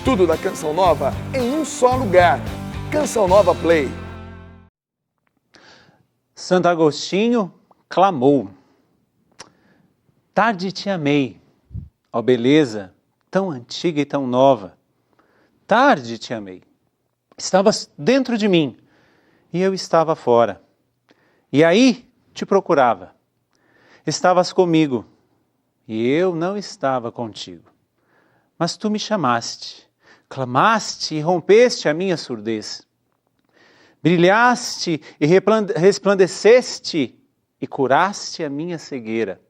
Tudo da Canção Nova em um só lugar. Canção Nova Play. Santo Agostinho clamou: tarde te amei, ó beleza tão antiga e tão nova. Tarde te amei. Estavas dentro de mim e eu estava fora. E aí te procurava. Estavas comigo e eu não estava contigo. Mas tu me chamaste, clamaste e rompeste a minha surdez. Brilhaste e resplandeceste e curaste a minha cegueira.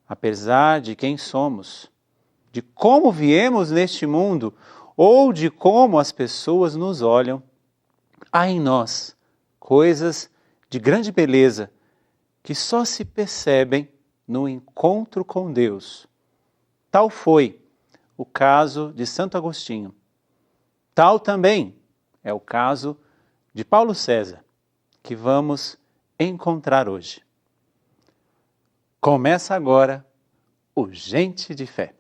Apesar de quem somos, de como viemos neste mundo ou de como as pessoas nos olham, há em nós coisas de grande beleza que só se percebem no encontro com Deus. Tal foi o caso de Santo Agostinho. Tal também é o caso de Paulo César, que vamos encontrar hoje. Começa agora o Gente de Fé.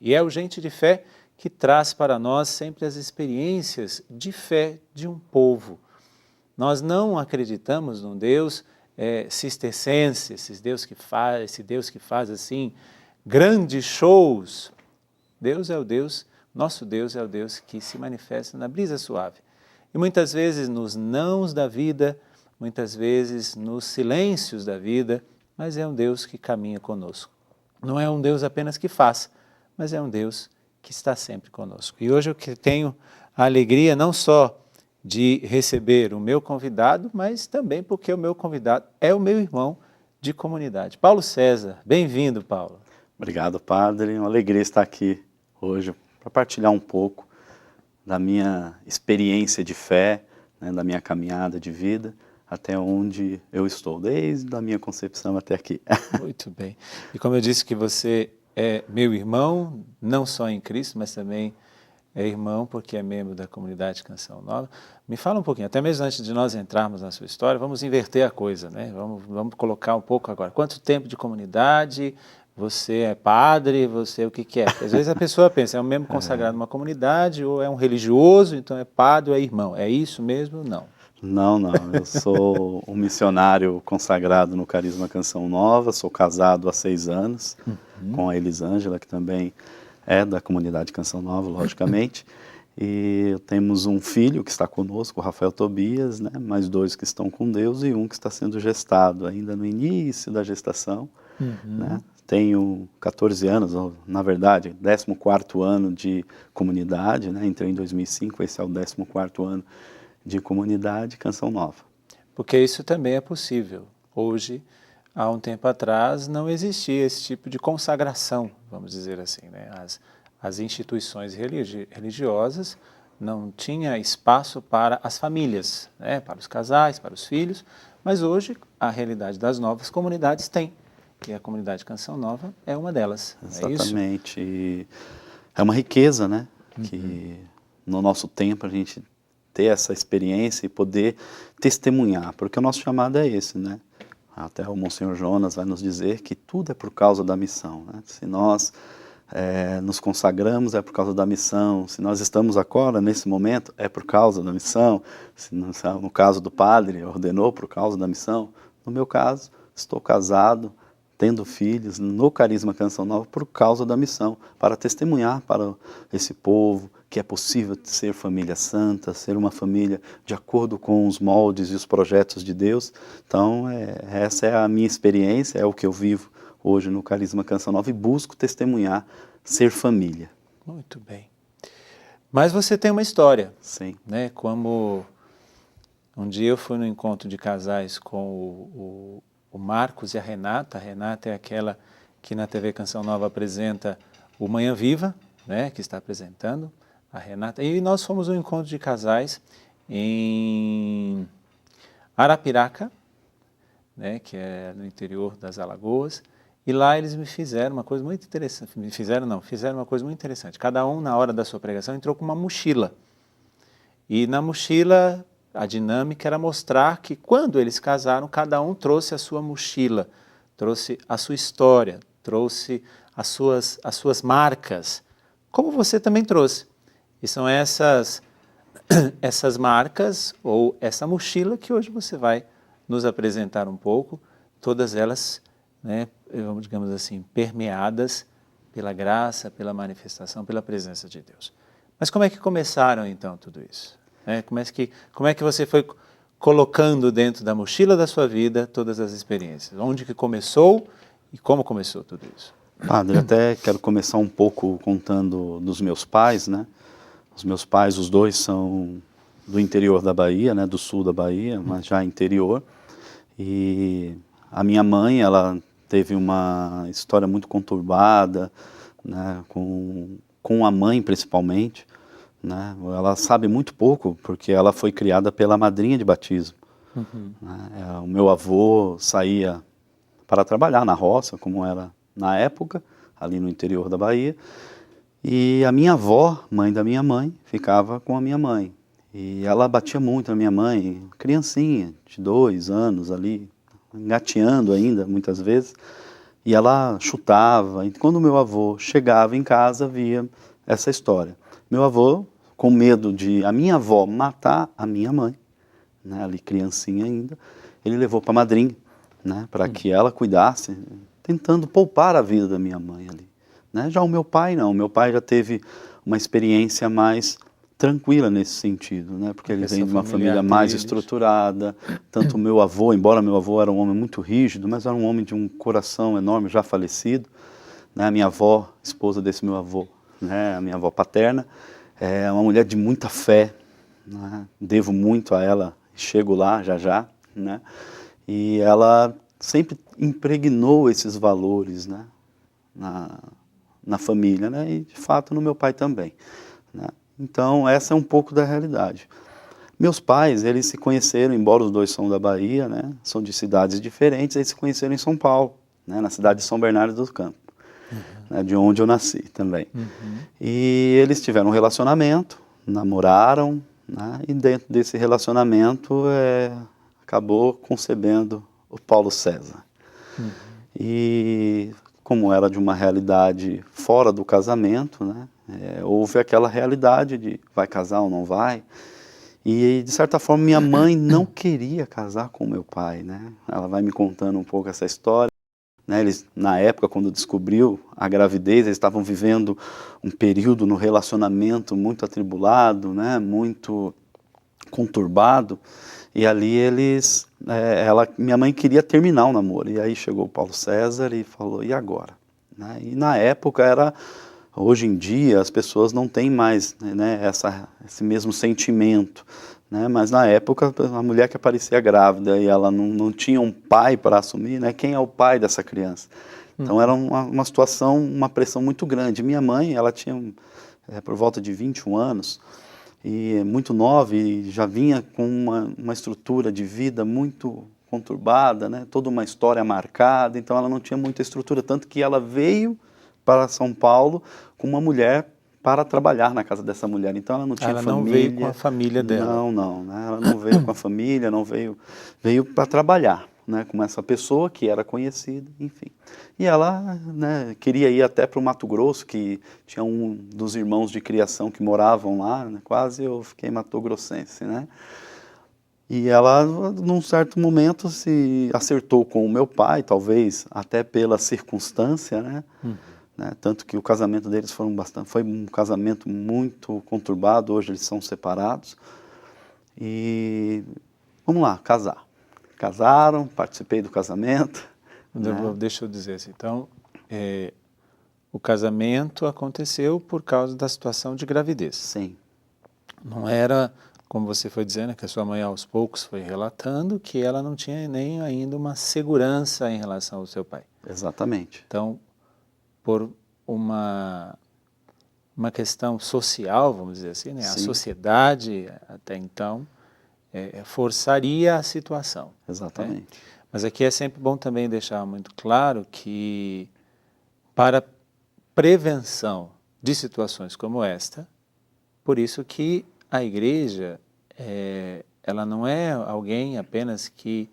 E é o Gente de Fé que traz para nós sempre as experiências de fé de um povo. Nós não acreditamos num Deus cistercense, esse Deus que faz assim grandes shows. Deus é o Deus, nosso Deus é o Deus que se manifesta na brisa suave. E muitas vezes nos nãos da vida, muitas vezes nos silêncios da vida, mas é um Deus que caminha conosco. Não é um Deus apenas que faz, mas é um Deus que está sempre conosco. E hoje eu tenho a alegria não só de receber o meu convidado, mas também porque o meu convidado é o meu irmão de comunidade. Paulo César, bem-vindo, Paulo. Obrigado, padre. É uma alegria estar aqui hoje para partilhar um pouco da minha experiência de fé, né, da minha caminhada de vida, até onde eu estou, desde a minha concepção até aqui. Muito bem. E como eu disse que você é meu irmão, não só em Cristo, mas também é irmão porque é membro da comunidade Canção Nova. Me fala um pouquinho, até mesmo antes de nós entrarmos na sua história, vamos inverter a coisa, né? Vamos colocar um pouco agora. Quanto tempo de comunidade? Você é padre? Você o que é? Porque às vezes a pessoa pensa, é um membro consagrado numa comunidade, ou é um religioso, então é padre ou é irmão. É isso mesmo? Não. Não, eu sou um missionário consagrado no Carisma Canção Nova, sou casado há 6 anos com a Elisângela, que também é da comunidade Canção Nova, logicamente, e temos um filho que está conosco, o Rafael Tobias, né, mais 2 que estão com Deus e um que está sendo gestado, ainda no início da gestação, né. Tenho 14 anos, ou, na verdade, 14º ano de comunidade, né, entrei em 2005, esse é o 14º ano de comunidade Canção Nova. Porque isso também é possível. Hoje, há um tempo atrás, não existia esse tipo de consagração, vamos dizer assim, né? As instituições religiosas não tinham espaço para as famílias, né? Para os casais, para os filhos, mas hoje a realidade das novas comunidades tem. E a comunidade Canção Nova é uma delas. Exatamente. É isso? É uma riqueza, né? Que no nosso tempo a gente ter essa experiência e poder testemunhar, porque o nosso chamado é esse, né? Até o Monsenhor Jonas vai nos dizer que tudo é por causa da missão, né? Se nós nos consagramos é por causa da missão, se nós estamos agora, nesse momento, é por causa da missão, se no caso do padre, ordenou por causa da missão, no meu caso, estou casado, tendo filhos, no Carisma Canção Nova, por causa da missão, para testemunhar para esse povo que é possível ser família santa, ser uma família de acordo com os moldes e os projetos de Deus. Então, essa é a minha experiência, é o que eu vivo hoje no Carisma Canção Nova e busco testemunhar, ser família. Muito bem. Mas você tem uma história. Sim. Né? Como um dia eu fui no encontro de casais com o Marcos e a Renata. A Renata é aquela que na TV Canção Nova apresenta o Manhã Viva, né? Que está apresentando. A Renata, e nós fomos um encontro de casais em Arapiraca, né, que é no interior das Alagoas, E lá eles me fizeram uma coisa muito interessante. Me fizeram, não, fizeram uma coisa muito interessante. Cada um, na hora da sua pregação, entrou com uma mochila. E na mochila, a dinâmica era mostrar que quando eles casaram, cada um trouxe a sua mochila, trouxe a sua história, trouxe as suas marcas, como você também trouxe. E são essas marcas, ou essa mochila, que hoje você vai nos apresentar um pouco, todas elas, né, digamos assim, permeadas pela graça, pela manifestação, pela presença de Deus. Mas como é que começaram então tudo isso? Como é que você foi colocando dentro da mochila da sua vida todas as experiências? Onde que começou e como começou tudo isso? Padre, até quero começar um pouco contando dos meus pais, né? Os meus pais, os dois são do interior da Bahia, né? Do sul da Bahia, mas já interior. E a minha mãe, ela teve uma história muito conturbada, né? Com a mãe principalmente, né? Ela sabe muito pouco porque ela foi criada pela madrinha de batismo. Né? O meu avô saía para trabalhar na roça, como era na época, ali no interior da Bahia, e a minha avó, mãe da minha mãe, ficava com a minha mãe. E ela batia muito na minha mãe, criancinha, de 2 anos ali, engateando ainda, muitas vezes, e ela chutava. E quando meu avô chegava em casa, via essa história. Meu avô, com medo de a minha avó matar a minha mãe, né, ali criancinha ainda, ele levou para a madrinha, né, para que ela cuidasse, tentando poupar a vida da minha mãe ali. Né? Já o meu pai não, meu pai já teve uma experiência mais tranquila nesse sentido, né? Porque ele vem de uma família mais estruturada, tanto o meu avô, embora meu avô era um homem muito rígido, mas era um homem de um coração enorme, já falecido, né? A minha avó, esposa desse meu avô, né? A minha avó paterna, é uma mulher de muita fé, né? Devo muito a ela, chego lá já, né? E ela sempre impregnou esses valores, né, na família, né, e de fato no meu pai também, né. Então essa é um pouco da realidade. Meus pais, eles se conheceram, embora os dois são da Bahia, né, são de cidades diferentes, eles se conheceram em São Paulo, né, na cidade de São Bernardo do Campo, né, de onde eu nasci também. E eles tiveram um relacionamento, namoraram, né, e dentro desse relacionamento acabou concebendo o Paulo César. E como era de uma realidade fora do casamento, né, houve aquela realidade de vai casar ou não vai. E de certa forma minha mãe não queria casar com meu pai, né? Ela vai me contando um pouco essa história. Né, eles, na época, quando descobriu a gravidez, eles estavam vivendo um período no relacionamento muito atribulado, né, muito conturbado. E ali minha mãe queria terminar o namoro. E aí chegou o Paulo César e falou, e agora? Né? E na época hoje em dia as pessoas não têm mais, né, esse mesmo sentimento. Né? Mas na época a mulher que aparecia grávida e ela não tinha um pai para assumir, né? Quem é o pai dessa criança? Então era uma situação, uma pressão muito grande. Minha mãe, ela tinha por volta de 21 anos, e muito nova, e já vinha com uma estrutura de vida muito conturbada, né? Toda uma história marcada, então ela não tinha muita estrutura, tanto que ela veio para São Paulo com uma mulher para trabalhar na casa dessa mulher, então ela não tinha família. Ela não veio com a família dela. Não, né? Ela não veio com a família, veio para trabalhar, né? Com essa pessoa que era conhecida, enfim. E ela, né, queria ir até para o Mato Grosso, que tinha um dos irmãos de criação que moravam lá, né? Quase eu fiquei matogrossense, né? E ela, num certo momento, se acertou com o meu pai, talvez até pela circunstância, né? Né? Tanto que o casamento deles foi um casamento muito conturbado, hoje eles são separados. E vamos lá, casar. Casaram, participei do casamento. Né? Deixa eu dizer assim, então, o casamento aconteceu por causa da situação de gravidez. Sim. Não era, como você foi dizendo, que a sua mãe aos poucos foi relatando, que ela não tinha nem ainda uma segurança em relação ao seu pai. Exatamente. Então, por uma questão social, vamos dizer assim, né? A sociedade, até então, forçaria a situação. Exatamente. Né? Mas aqui é sempre bom também deixar muito claro que para prevenção de situações como esta, por isso que a igreja, ela não é alguém apenas que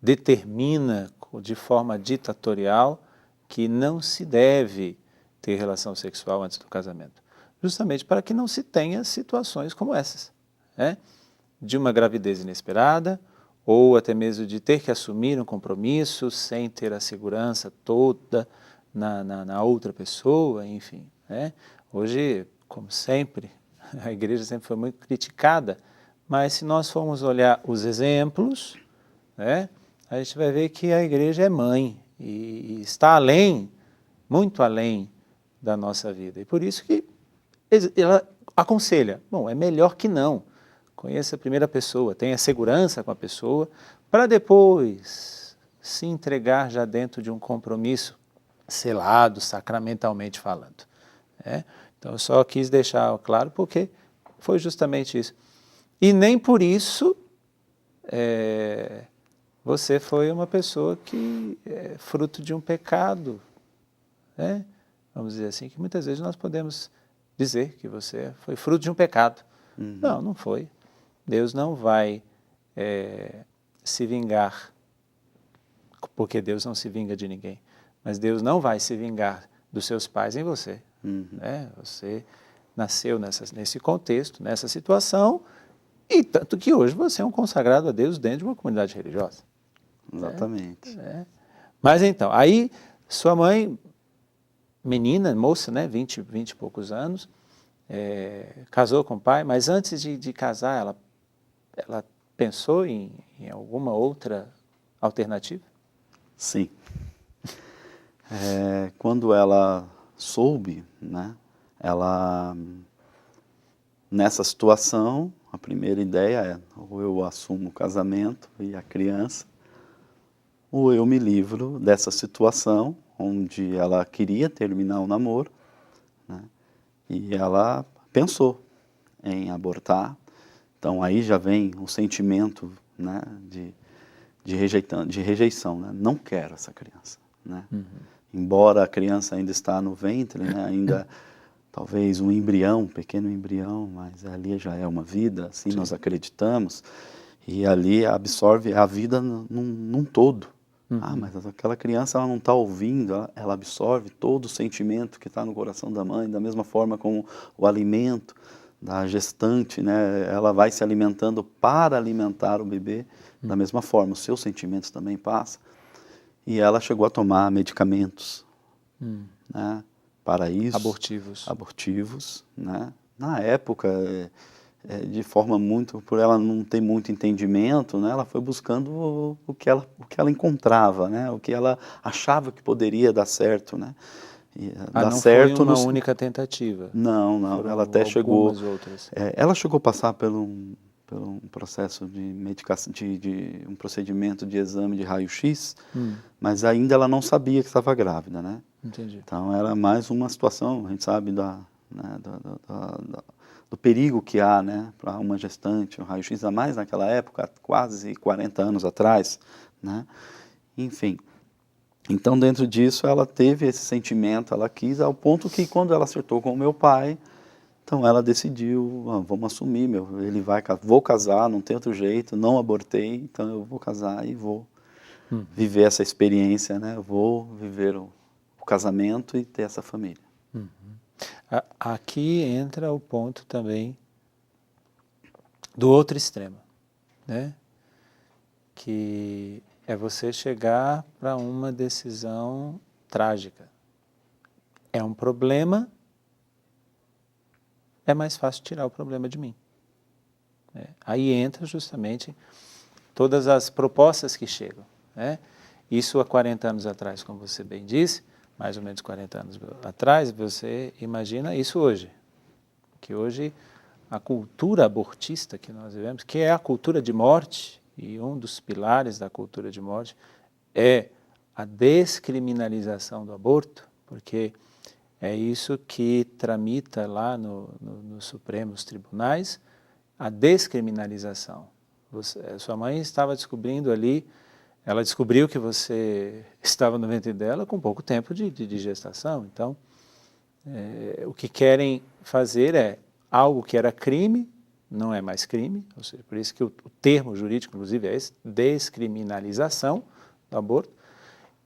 determina de forma ditatorial que não se deve ter relação sexual antes do casamento, justamente para que não se tenha situações como essas, né? De uma gravidez inesperada, ou até mesmo de ter que assumir um compromisso sem ter a segurança toda na outra pessoa, enfim, né? Hoje, como sempre, a igreja sempre foi muito criticada, mas se nós formos olhar os exemplos, né, a gente vai ver que a igreja é mãe e está além, muito além da nossa vida. E por isso que ela aconselha, bom, é melhor que não. Conheça a primeira pessoa, tenha segurança com a pessoa, para depois se entregar já dentro de um compromisso selado, sacramentalmente falando, né? Então, eu só quis deixar claro porque foi justamente isso. E nem por isso você foi uma pessoa que é fruto de um pecado, né? Vamos dizer assim, que muitas vezes nós podemos dizer que você foi fruto de um pecado. Não, não foi. Deus não vai se vingar, porque Deus não se vinga de ninguém, mas Deus não vai se vingar dos seus pais em você. Né? Você nasceu nesse contexto, nessa situação, e tanto que hoje você é um consagrado a Deus dentro de uma comunidade religiosa. Exatamente. Mas então, aí sua mãe, menina, moça, né, 20 e poucos anos, casou com o pai, mas antes de casar, ela pensou em alguma outra alternativa? Sim. Quando ela soube, né, ela, nessa situação, a primeira ideia é, ou eu assumo o casamento e a criança, ou eu me livro dessa situação, onde ela queria terminar o namoro, né, e ela pensou em abortar. Então aí já vem o sentimento, né, de rejeição, né? Não quero essa criança, né? Embora a criança ainda está no ventre, né, ainda talvez um embrião, um pequeno embrião, mas ali já é uma vida, assim nós acreditamos, e ali absorve a vida num todo. Mas aquela criança ela não está ouvindo, ela absorve todo o sentimento que está no coração da mãe, da mesma forma como o alimento da gestante, né, ela vai se alimentando para alimentar o bebê, da mesma forma, os seus sentimentos também passam. E ela chegou a tomar medicamentos, né, para isso. Abortivos, né. Na época, de forma muito, por ela não ter muito entendimento, né, ela foi buscando o que ela encontrava, né, o que ela achava que poderia dar certo, né. Não foi uma única tentativa? Não, Foram ela até chegou... algumas outras. Ela chegou a passar por um processo de medicação, de um procedimento de exame de raio-x, mas ainda ela não sabia que estava grávida, né? Entendi. Então era mais uma situação, a gente sabe do perigo que há, né, para uma gestante, o raio-x, a mais naquela época, quase 40 anos atrás, né? Enfim. Então, dentro disso, ela teve esse sentimento, ela quis, ao ponto que, quando ela acertou com o meu pai, então ela decidiu, vamos assumir, vou casar, não tem outro jeito, não abortei, então eu vou casar e vou viver essa experiência, né? Eu vou viver o casamento e ter essa família. Aqui entra o ponto também do outro extremo, né? Que é você chegar para uma decisão trágica. É um problema, é mais fácil tirar o problema de mim. Aí entra justamente todas as propostas que chegam, né? Isso há 40 anos atrás, como você bem disse, mais ou menos 40 anos atrás, você imagina isso hoje. Que hoje a cultura abortista que nós vivemos, que é a cultura de morte, e um dos pilares da cultura de morte é a descriminalização do aborto, porque é isso que tramita lá nos Supremos Tribunais, a descriminalização. Sua mãe estava descobrindo ali ela descobriu que você estava no ventre dela com pouco tempo de gestação. Então, o que querem fazer é algo que era crime, não é mais crime, ou seja, por isso que o termo jurídico, inclusive, é esse, descriminalização do aborto,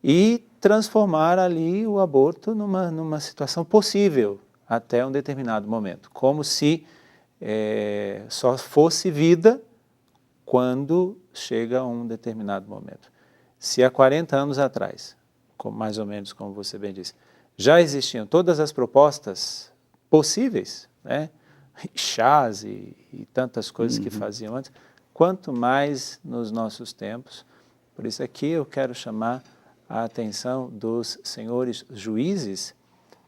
e transformar ali o aborto numa situação possível até um determinado momento, como se só fosse vida quando chega a um determinado momento. Se há 40 anos atrás, mais ou menos como você bem disse, já existiam todas as propostas possíveis, né? Chás e tantas coisas que faziam antes, quanto mais nos nossos tempos. Por isso aqui eu quero chamar a atenção dos senhores juízes,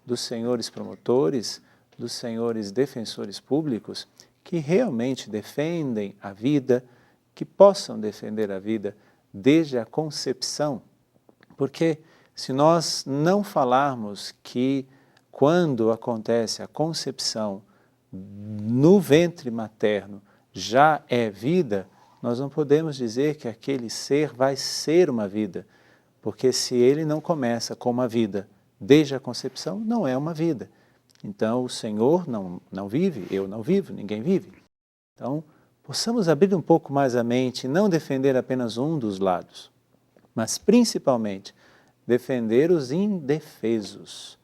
dos senhores promotores, dos senhores defensores públicos, que realmente defendem a vida, que possam defender a vida desde a concepção, porque se nós não falarmos que quando acontece a concepção no ventre materno já é vida, nós não podemos dizer que aquele ser vai ser uma vida, porque se ele não começa com uma vida desde a concepção, não é uma vida. Então o Senhor não vive, eu não vivo, ninguém vive. Então, possamos abrir um pouco mais a mente e não defender apenas um dos lados, mas principalmente defender os indefesos,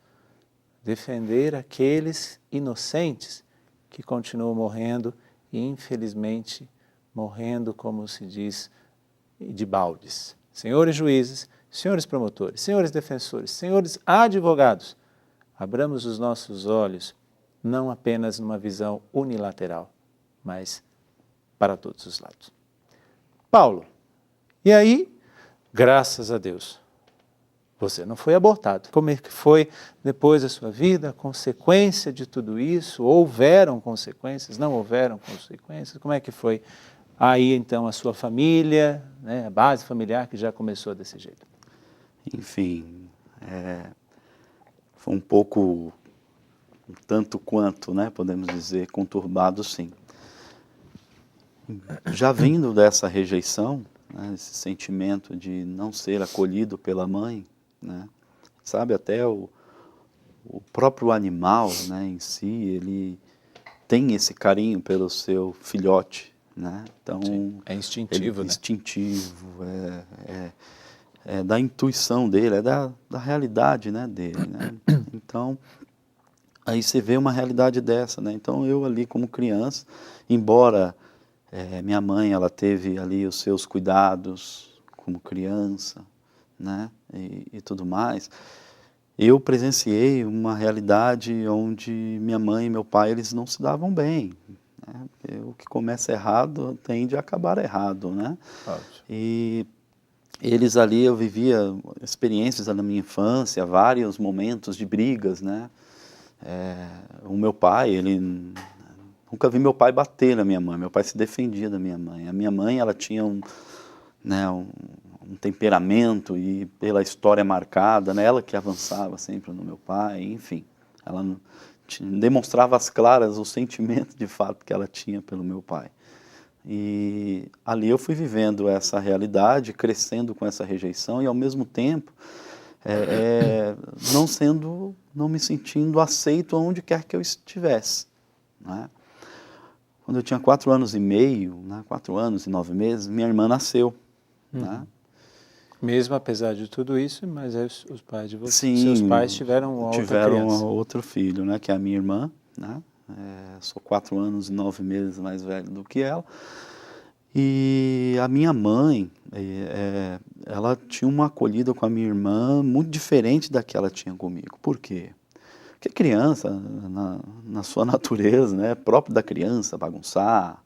defender aqueles inocentes que continuam morrendo e, infelizmente, morrendo, como se diz, de baldes. Senhores juízes, senhores promotores, senhores defensores, senhores advogados, abramos os nossos olhos não apenas numa visão unilateral, mas para todos os lados. Paulo, e aí, graças a Deus, você não foi abortado. Como é que foi depois da sua vida, a consequência de tudo isso? Houveram consequências? Não houveram consequências? Como é que foi aí então a sua família, né, a base familiar que já começou desse jeito? Enfim, foi um pouco, tanto quanto, né, podemos dizer, conturbado, sim. Já vindo dessa rejeição, né, esse sentimento de não ser acolhido pela mãe, né, sabe, até o próprio animal, né, em si, ele tem esse carinho pelo seu filhote, né, então... Sim, é instintivo, né? Instintivo, é da intuição dele, é da realidade, né, dele, né, então... Aí você vê uma realidade dessa, né, então eu ali como criança, embora... minha mãe, ela teve ali os seus cuidados como criança, né, e tudo mais. Eu presenciei uma realidade onde minha mãe e meu pai, eles não se davam bem, né, o que começa errado tende a acabar errado, né. Óbvio. E eles ali, eu vivia experiências na minha infância, vários momentos de brigas, né. O meu pai, ele... Nunca vi meu pai bater na minha mãe, meu pai se defendia da minha mãe. A minha mãe, ela tinha um temperamento e pela história marcada, né, ela que avançava sempre no meu pai, enfim. Ela demonstrava às claras o sentimento de fato que ela tinha pelo meu pai. E ali eu fui vivendo essa realidade, crescendo com essa rejeição e ao mesmo tempo não me sentindo aceito aonde quer que eu estivesse, né? Quando eu tinha 4 anos e meio, né, 4 anos e 9 meses, minha irmã nasceu, né? Mesmo apesar de tudo isso, mas aí os pais de vocês, Sim, seus pais tiveram uma outra criança. outro filho, né, que é a minha irmã, né? Sou 4 anos e 9 meses mais velho do que ela. E a minha mãe, ela tinha uma acolhida com a minha irmã muito diferente da que ela tinha comigo. Por quê? Porque criança, na sua natureza, né, é próprio da criança bagunçar,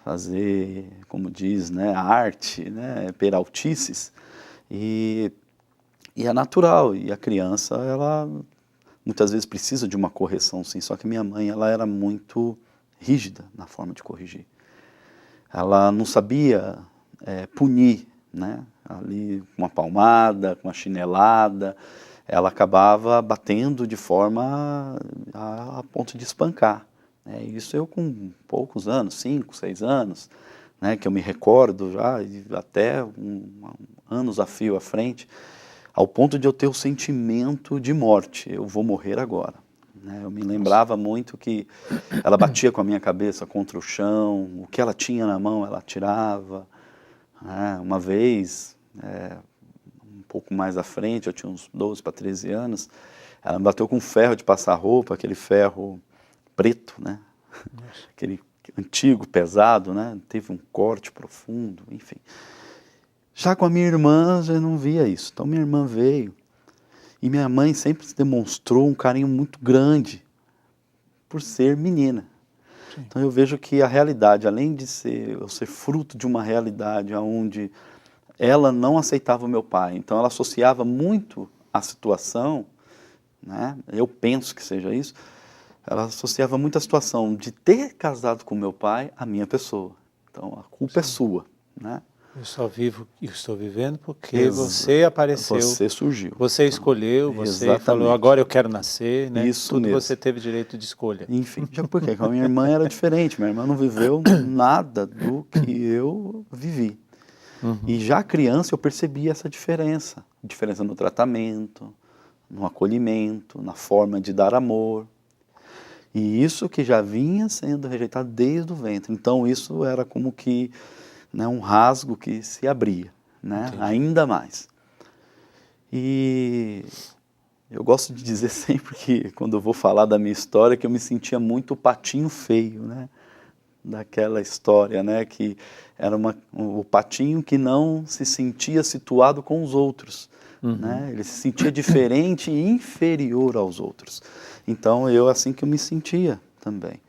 fazer, como diz, né, arte, né, peraltices, e é natural, e a criança, ela muitas vezes precisa de uma correção, sim, só que minha mãe, ela era muito rígida na forma de corrigir. Ela não sabia punir, né, ali com uma palmada, com uma chinelada, ela acabava batendo de forma a ponto de espancar. Isso eu com poucos anos, 5, 6 anos, né, que eu me recordo já, e até anos a fio à frente, ao ponto de eu ter o sentimento de morte, eu vou morrer agora. Né? Eu me lembrava muito que ela batia com a minha cabeça contra o chão, o que ela tinha na mão ela tirava. Né? Uma vez, um pouco mais à frente, eu tinha uns 12 para 13 anos, ela me bateu com um ferro de passar roupa, aquele ferro preto, né? Aquele antigo, pesado, né? Teve um corte profundo, enfim. Já com a minha irmã, eu não via isso. Então minha irmã veio e minha mãe sempre demonstrou um carinho muito grande por ser menina. Sim. Então eu vejo que a realidade, além de eu ser fruto de uma realidade onde ela não aceitava o meu pai, então ela associava muito a situação, né? Eu penso que seja isso, ela associava muito a situação de ter casado com meu pai à minha pessoa. Então a culpa é sua, né? Eu só vivo e estou vivendo porque você apareceu. Você surgiu. Você escolheu, você Exatamente. Falou, agora eu quero nascer, né? Isso Tudo mesmo. Você teve direito de escolha. Enfim, já porque com a minha irmã era diferente. Minha irmã não viveu nada do que eu vivi. Uhum. E já criança eu percebi essa diferença. Diferença no tratamento, no acolhimento, na forma de dar amor. E isso que já vinha sendo rejeitado desde o ventre. Então isso era como que, né, um rasgo que se abria, né, ainda mais. E eu gosto de dizer sempre que, quando eu vou falar da minha história, que eu me sentia muito o patinho feio, né, daquela história, né, que era o patinho que não se sentia situado com os outros. Né? Ele se sentia diferente e inferior aos outros. Então, assim que eu me sentia também.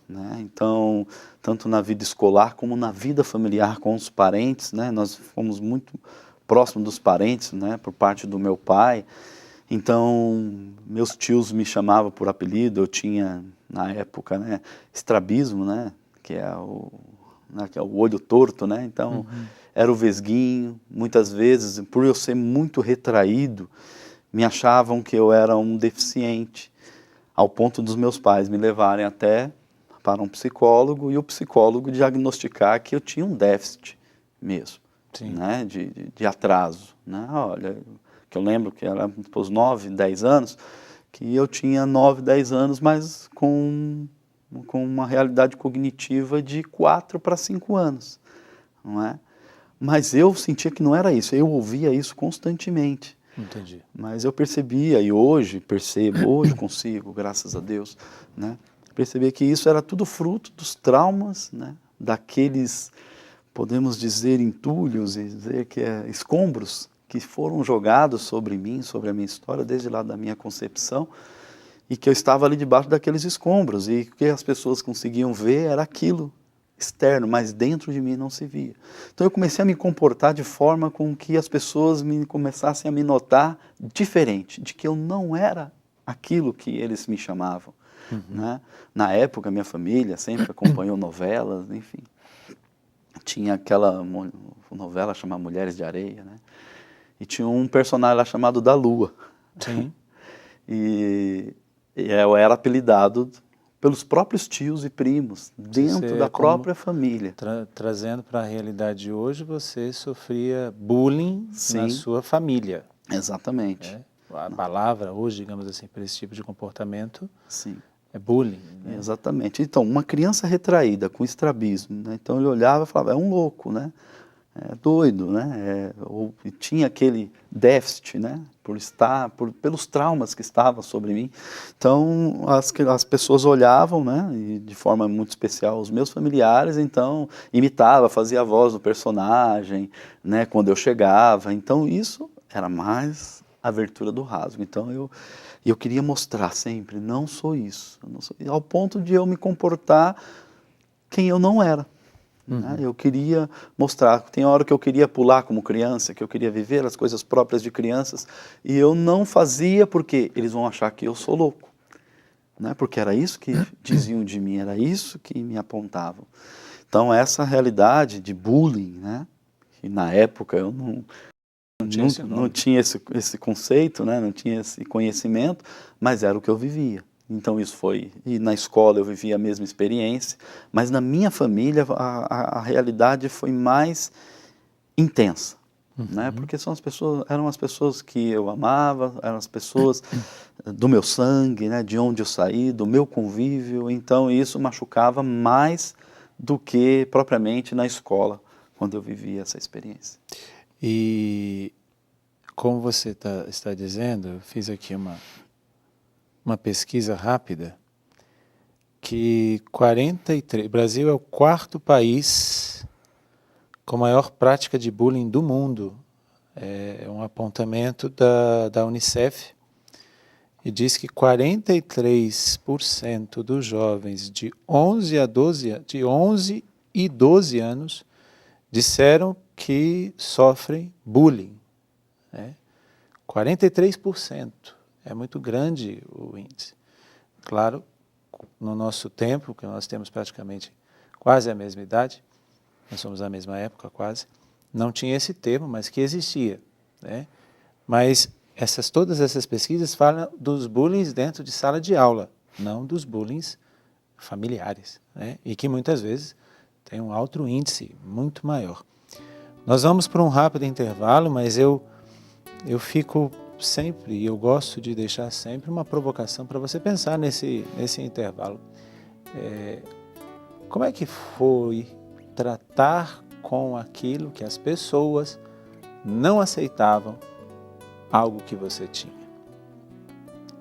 Né? Então, tanto na vida escolar como na vida familiar com os parentes, né? Nós fomos muito próximos dos parentes, né? Por parte do meu pai. Então, meus tios me chamavam por apelido. Eu tinha, na época, né, estrabismo, né? Que é o olho torto, né? Então, era o vesguinho. Muitas vezes, por eu ser muito retraído, me achavam que eu era um deficiente, ao ponto dos meus pais me levarem até para um psicólogo e o psicólogo diagnosticar que eu tinha um déficit mesmo, né? De atraso. Né? Olha, que eu lembro que era os 9, 10 anos, que eu tinha 9, 10 anos, mas com uma realidade cognitiva de 4 para 5 anos, não é? Mas eu sentia que não era isso, eu ouvia isso constantemente. Entendi. Mas eu percebia, e hoje percebo, hoje consigo, graças a Deus, né, perceber que isso era tudo fruto dos traumas, né, daqueles, podemos dizer, entulhos, e dizer que escombros que foram jogados sobre mim, sobre a minha história, desde lá da minha concepção, e que eu estava ali debaixo daqueles escombros, e o que as pessoas conseguiam ver era aquilo externo, mas dentro de mim não se via. Então eu comecei a me comportar de forma com que as pessoas começassem a me notar diferente, de que eu não era aquilo que eles me chamavam. Né? Na época, minha família sempre acompanhou novelas, enfim. Tinha aquela novela chamada Mulheres de Areia, né? E tinha um personagem lá chamado da Lua. Sim. E eu era apelidado pelos próprios tios e primos, dentro da própria família. Trazendo para a realidade de hoje, você sofria bullying na sua família. Exatamente. A palavra hoje, digamos assim, para esse tipo de comportamento é bullying. Né? Exatamente. Então, uma criança retraída, com estrabismo, né? Então ele olhava e falava, é um louco, né? É doido, né? Ou tinha aquele déficit, né? Pelos traumas que estavam sobre mim. Então, as pessoas olhavam, né? E de forma muito especial os meus familiares, então, imitava, fazia a voz do personagem, né? Quando eu chegava. Então, isso era mais a abertura do rasgo. Então, eu queria mostrar sempre, não sou isso. Ao ponto de eu me comportar quem eu não era. Né? Eu queria mostrar, tem hora que eu queria pular como criança, que eu queria viver as coisas próprias de crianças, e eu não fazia porque eles vão achar que eu sou louco, né? Porque era isso que diziam de mim, era isso que me apontavam. Então essa realidade de bullying, né? Que na época eu não tinha esse conceito, né? Não tinha esse conhecimento, mas era o que eu vivia. então isso foi, e na escola eu vivi a mesma experiência, mas na minha família a realidade foi mais intensa, né? Porque eram as pessoas que eu amava, eram as pessoas do meu sangue, né? De onde eu saí, do meu convívio, então isso machucava mais do que propriamente na escola, quando eu vivi essa experiência. E como você está dizendo, eu fiz aqui uma pesquisa rápida, que 43, o Brasil é o quarto país com maior prática de bullying do mundo. É um apontamento da Unicef, e diz que 43% dos jovens de 11 e 12 anos disseram que sofrem bullying, né? 43%. É muito grande o índice. Claro, no nosso tempo, que nós temos praticamente quase a mesma idade, nós somos da mesma época quase, não tinha esse termo, mas que existia, né? Mas todas essas pesquisas falam dos bullying dentro de sala de aula, não dos bullying familiares, né? E que muitas vezes tem um alto índice muito maior. Nós vamos para um rápido intervalo, mas eu fico sempre, e eu gosto de deixar sempre uma provocação para você pensar nesse intervalo. Como é que foi tratar com aquilo que as pessoas não aceitavam, algo que você tinha?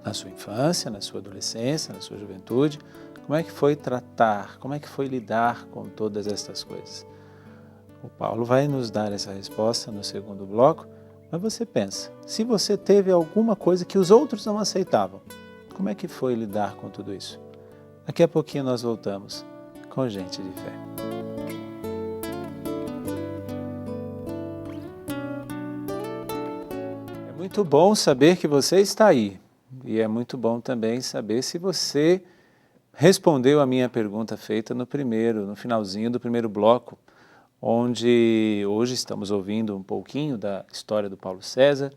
Na sua infância, na sua adolescência, na sua juventude, como é que foi tratar, como é que foi lidar com todas estas coisas? O Paulo vai nos dar essa resposta no segundo bloco, mas você pensa, se você teve alguma coisa que os outros não aceitavam, como é que foi lidar com tudo isso? Daqui a pouquinho nós voltamos com Gente de Fé. É muito bom saber que você está aí, e é muito bom também saber se você respondeu a minha pergunta feita no finalzinho do primeiro bloco, onde hoje estamos ouvindo um pouquinho da história do Paulo César,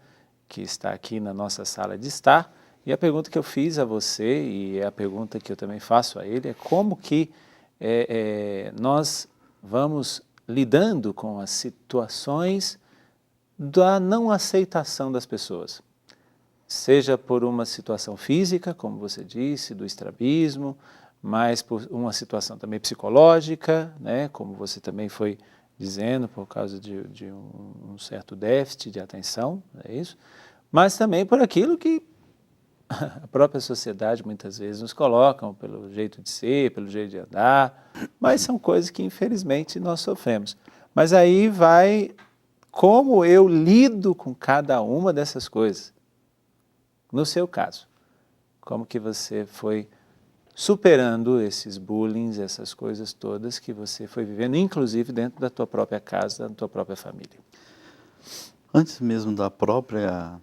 que está aqui na nossa sala de estar, e a pergunta que eu fiz a você, e é a pergunta que eu também faço a ele, é como que nós vamos lidando com as situações da não aceitação das pessoas, seja por uma situação física, como você disse, do estrabismo, mas por uma situação também psicológica, né, como você também foi dizendo, por causa de um certo déficit de atenção, é isso? Mas também por aquilo que a própria sociedade muitas vezes nos coloca, pelo jeito de ser, pelo jeito de andar, mas são coisas que infelizmente nós sofremos. Mas aí vai como eu lido com cada uma dessas coisas. No seu caso, como que você foi superando esses bullying, essas coisas todas que você foi vivendo, inclusive dentro da tua própria casa, da tua própria família? Antes mesmo da própria,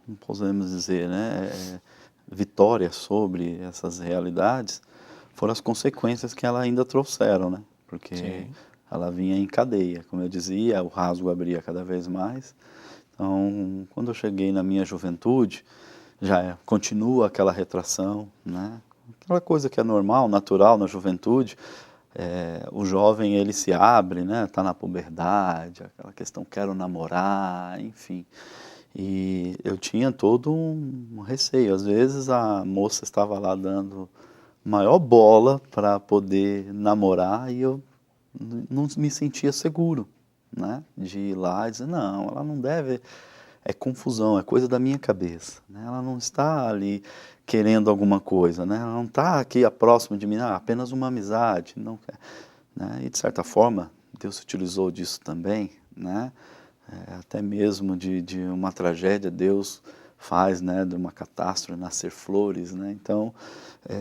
como podemos dizer, né, vitória sobre essas realidades, foram as consequências que ela ainda trouxeram, né? Porque Sim. ela vinha em cadeia, como eu dizia, o rasgo abria cada vez mais. Então, quando eu cheguei na minha juventude, já continua aquela retração, né? Aquela coisa que é normal, natural na juventude. O jovem, ele se abre, né? Está na puberdade, aquela questão, quero namorar, enfim. E eu tinha todo um receio. Às vezes a moça estava lá dando maior bola para poder namorar e eu não me sentia seguro, né? De ir lá e dizer, não, ela não deve, é confusão, é coisa da minha cabeça, né? Ela não está ali querendo alguma coisa, né? Ela não está aqui próximo de mim, apenas uma amizade, não quer, né? E de certa forma, Deus se utilizou disso também, né? Até mesmo de uma tragédia, Deus faz, né, de uma catástrofe nascer flores, né? Então,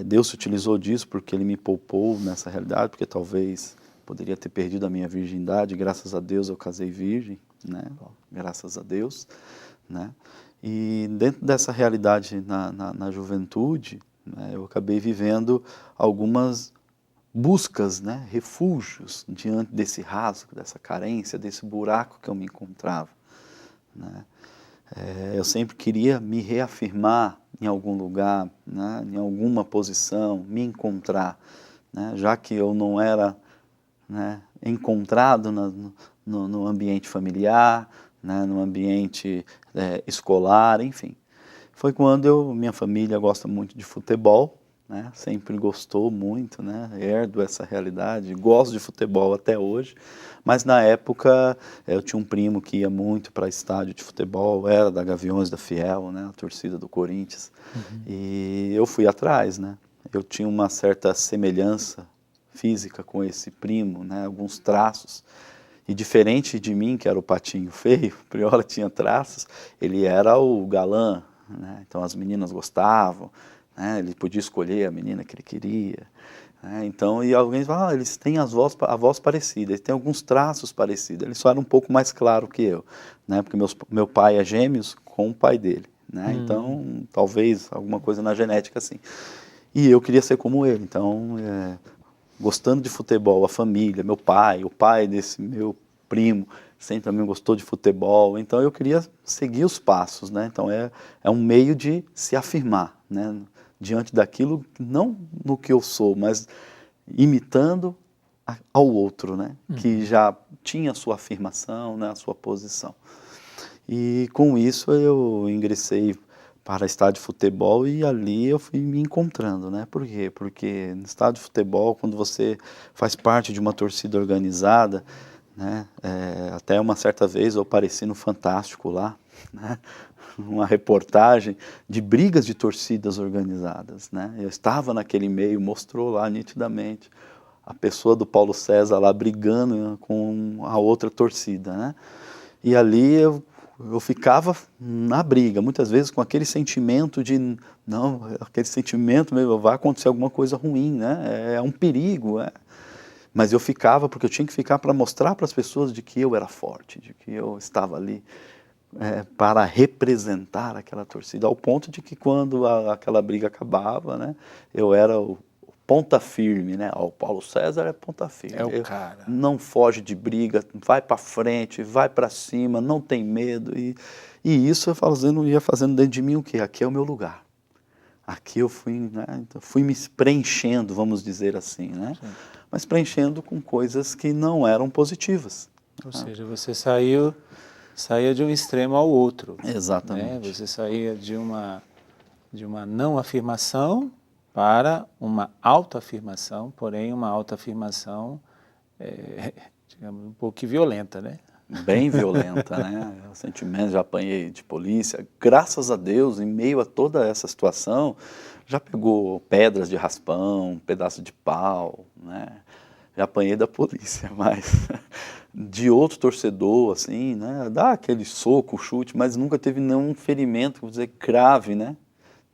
Deus se utilizou disso porque Ele me poupou nessa realidade, porque talvez poderia ter perdido a minha virgindade, graças a Deus eu casei virgem, né? Graças a Deus, né? E dentro dessa realidade na juventude, né, eu acabei vivendo algumas buscas, né, refúgios diante desse rasgo, dessa carência, desse buraco que eu me encontrava, né? Eu sempre queria me reafirmar em algum lugar, né, em alguma posição, me encontrar, né, já que eu não era, né, encontrado no ambiente familiar, né, no ambiente escolar, enfim. Foi quando minha família gosta muito de futebol, né, sempre gostou muito, né, herdo essa realidade, gosto de futebol até hoje, mas na época eu tinha um primo que ia muito para estádio de futebol, era da Gaviões da Fiel, né, a torcida do Corinthians, e eu fui atrás, né, eu tinha uma certa semelhança física com esse primo, né, alguns traços, e diferente de mim, que era o patinho feio, o Priola tinha traços, ele era o galã, né, então as meninas gostavam, né, ele podia escolher a menina que ele queria, né, então, e alguém fala, eles têm a voz parecida, eles têm alguns traços parecidos, ele só era um pouco mais claro que eu, né, porque meu pai é gêmeos com o pai dele, né, então talvez alguma coisa na genética assim. E eu queria ser como ele, então, gostando de futebol, a família, meu pai, o pai desse meu primo, sempre também gostou de futebol, então eu queria seguir os passos, né? Então é um meio de se afirmar, né? Diante daquilo, não no que eu sou, mas imitando ao outro, né? Que já tinha a sua afirmação, né? A sua posição. E com isso eu ingressei para estádio de futebol e ali eu fui me encontrando, né? Por quê? Porque no estádio de futebol, quando você faz parte de uma torcida organizada, né? Até uma certa vez eu apareci no Fantástico lá, né? Uma reportagem de brigas de torcidas organizadas, né? Eu estava naquele meio, mostrou lá nitidamente a pessoa do Paulo César lá brigando com a outra torcida, né? E ali eu ficava na briga, muitas vezes com aquele sentimento de, não, aquele sentimento mesmo, vai acontecer alguma coisa ruim, né? É um perigo, Mas eu ficava, porque eu tinha que ficar para mostrar para as pessoas de que eu era forte, de que eu estava ali para representar aquela torcida, ao ponto de que quando aquela briga acabava, né, eu era o ponta firme, né? O Paulo César é ponta firme. É o cara. Não foge de briga, vai para frente, vai para cima, não tem medo. E isso ia fazendo dentro de mim o quê? Aqui é o meu lugar. Aqui eu fui, né, então fui me preenchendo, vamos dizer assim, né? Sim. Mas preenchendo com coisas que não eram positivas. Ou seja, você saía de um extremo ao outro. Exatamente. Né? Você saía de uma não afirmação para uma autoafirmação, porém uma autoafirmação, digamos, um pouco violenta, né? Bem violenta, né? Recentemente já apanhei de polícia. Graças a Deus, em meio a toda essa situação, já pegou pedras de raspão, um pedaço de pau, né? Já apanhei da polícia, mas de outro torcedor, assim, né? Dá aquele soco, chute, mas nunca teve nenhum ferimento, vou dizer, grave, né?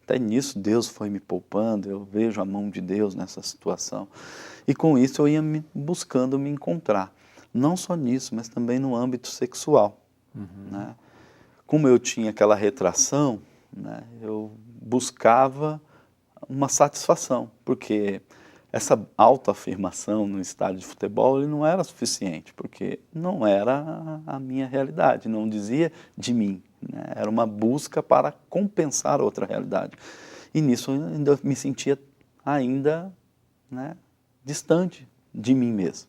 Até nisso Deus foi me poupando, eu vejo a mão de Deus nessa situação. E com isso eu ia buscando me encontrar. Não só nisso, mas também no âmbito sexual. Né? Como eu tinha aquela retração, né, eu buscava uma satisfação, porque essa autoafirmação no estádio de futebol ele não era suficiente, porque não era a minha realidade, não dizia de mim, né? Era uma busca para compensar outra realidade. E nisso eu ainda me sentia ainda, né, distante de mim mesmo.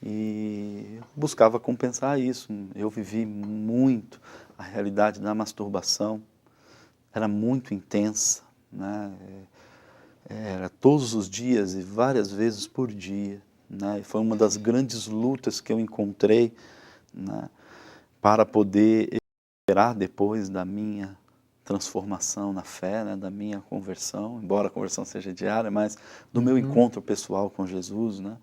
E buscava compensar isso. Eu vivi muito a realidade da masturbação, era muito intensa, né? Era todos os dias e várias vezes por dia, né? E foi uma das grandes lutas que eu encontrei, né, para poder esperar depois da minha transformação na fé, né, da minha conversão, embora a conversão seja diária, mas do meu encontro pessoal com Jesus, né?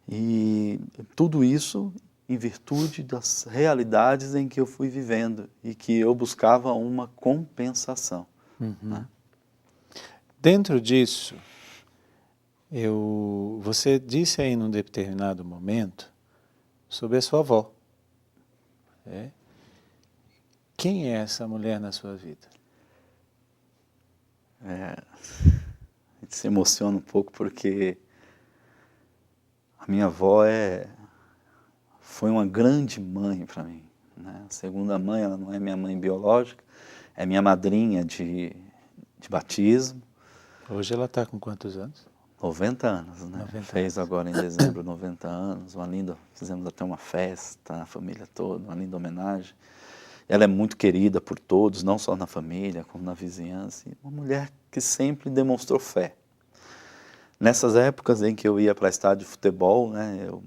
E tudo isso em virtude das realidades em que eu fui vivendo e que eu buscava uma compensação. Né? Dentro disso, você disse aí num determinado momento sobre a sua avó. Quem é essa mulher na sua vida? A gente se emociona um pouco porque a minha avó foi uma grande mãe para mim. né? A segunda mãe, ela não é minha mãe biológica, é minha madrinha de batismo. Hoje ela está com quantos anos? 90 anos, né? 90 Fez agora em dezembro 90 anos, fizemos até uma festa, a família toda, uma linda homenagem. Ela é muito querida por todos, não só na família, como na vizinhança. E uma mulher que sempre demonstrou fé. Nessas épocas em que eu ia para estádio de futebol, né, eu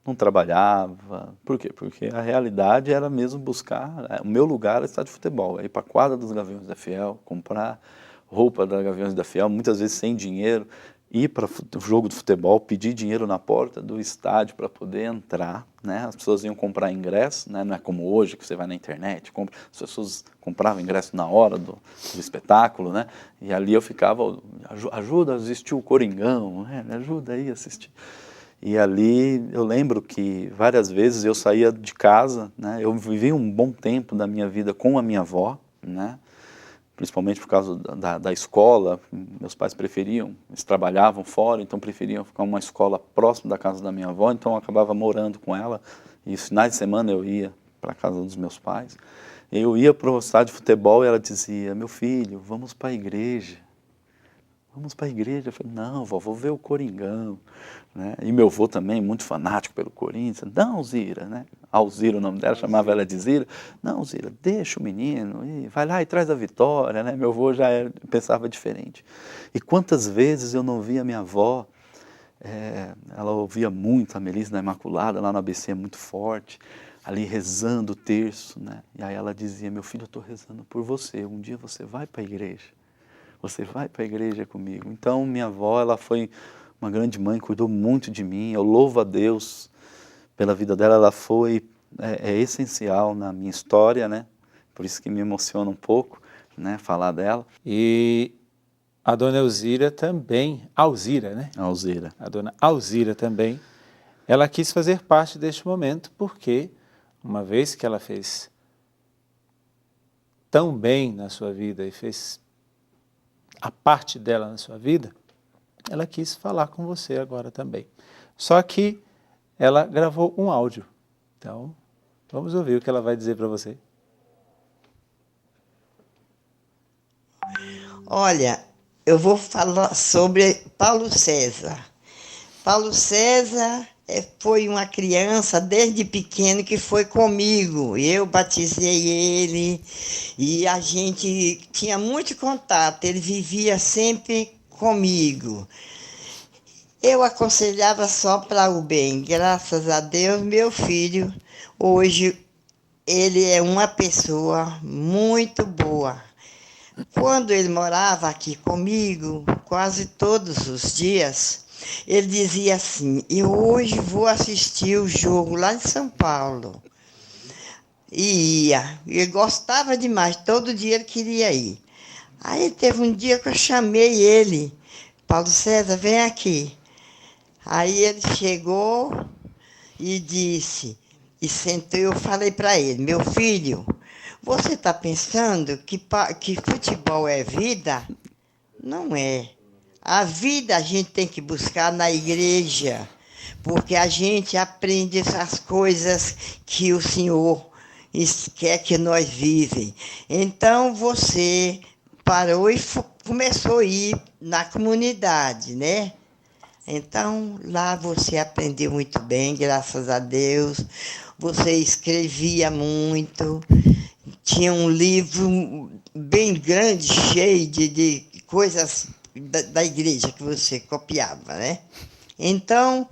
não trabalhava. Por quê? Porque a realidade era mesmo buscar, o meu lugar era estádio de futebol, ir para a quadra dos Gaviões da Fiel, comprar roupa da Gaviões da Fiel, muitas vezes sem dinheiro, ir para o jogo de futebol, pedir dinheiro na porta do estádio para poder entrar, né? As pessoas iam comprar ingresso, né? Não é como hoje que você vai na internet, as pessoas compravam ingresso na hora do espetáculo, né? E ali eu ficava, ajuda a assistir o Coringão, né? Me ajuda aí a assistir. E ali eu lembro que várias vezes eu saía de casa, né? Eu vivi um bom tempo da minha vida com a minha avó, né? Principalmente por causa da escola, meus pais preferiam, eles trabalhavam fora, então preferiam ficar numa escola próximo da casa da minha avó, então eu acabava morando com ela, e os finais de semana eu ia para a casa dos meus pais. Eu ia para o estádio de futebol e ela dizia, meu filho, vamos para a igreja. Vamos para a igreja. Eu falei, não, vó, vou ver o Coringão. Né? E meu avô também, muito fanático pelo Corinthians. Não, Zira, né? Alzira o nome dela, chamava ela de Zira. Não, Zira, deixa o menino, vai lá e traz a vitória. Né? Meu avô pensava diferente. E quantas vezes eu não via minha avó, ela ouvia muito a Melissa da Imaculada, lá no ABC, muito forte, ali rezando o terço. Né? E aí ela dizia, meu filho, eu estou rezando por você, um dia você vai para a igreja. Você vai para a igreja comigo. Então, minha avó, ela foi uma grande mãe, cuidou muito de mim. Eu louvo a Deus pela vida dela. Ela foi essencial na minha história, né? Por isso que me emociona um pouco, né? Falar dela. E a dona Elzira também, Alzira, né? Alzira. A dona Alzira também, ela quis fazer parte deste momento porque, uma vez que ela fez tão bem na sua vida e fez a parte dela na sua vida, ela quis falar com você agora também. Só que ela gravou um áudio. Então, vamos ouvir o que ela vai dizer para você. Olha, eu vou falar sobre Paulo César. Paulo César foi uma criança desde pequeno que foi comigo. Eu batizei ele e a gente tinha muito contato. Ele vivia sempre comigo. Eu aconselhava só para o bem. Graças a Deus, meu filho, hoje, ele é uma pessoa muito boa. Quando ele morava aqui comigo, quase todos os dias, ele dizia assim, eu hoje vou assistir o jogo lá de São Paulo. E ia. Ele gostava demais, todo dia ele queria ir. Aí teve um dia que eu chamei ele, Paulo César, vem aqui. Aí ele chegou e disse, e sentou, eu falei para ele, meu filho, você está pensando que futebol é vida? Não é. A vida a gente tem que buscar na igreja, porque a gente aprende essas coisas que o Senhor quer que nós vivem. Então você parou e começou a ir na comunidade, né? Então lá você aprendeu muito bem, graças a Deus. Você escrevia muito. Tinha um livro bem grande, cheio de coisas da igreja que você copiava, né? Então,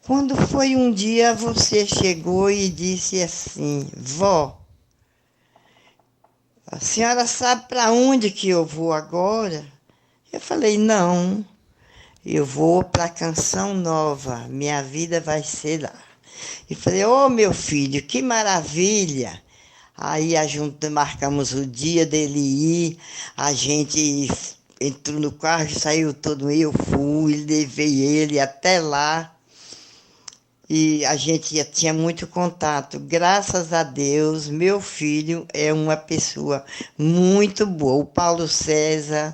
quando foi um dia, você chegou e disse assim, vó, a senhora sabe para onde que eu vou agora? Eu falei, não, eu vou para a Canção Nova, minha vida vai ser lá. E falei, ô meu filho, que maravilha! Aí marcamos o dia dele ir, a gente entrou no carro, saiu todo, eu fui, levei ele até lá. E a gente tinha muito contato. Graças a Deus, meu filho é uma pessoa muito boa. O Paulo César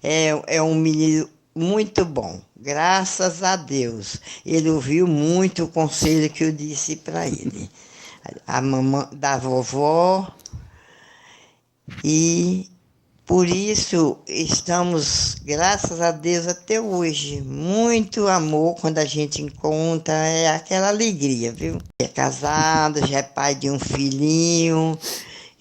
é um menino muito bom. Graças a Deus. Ele ouviu muito o conselho que eu disse para ele. a mamãe da vovó, e por isso estamos, graças a Deus, até hoje. Muito amor quando a gente encontra, é aquela alegria, viu? É casado, já é pai de um filhinho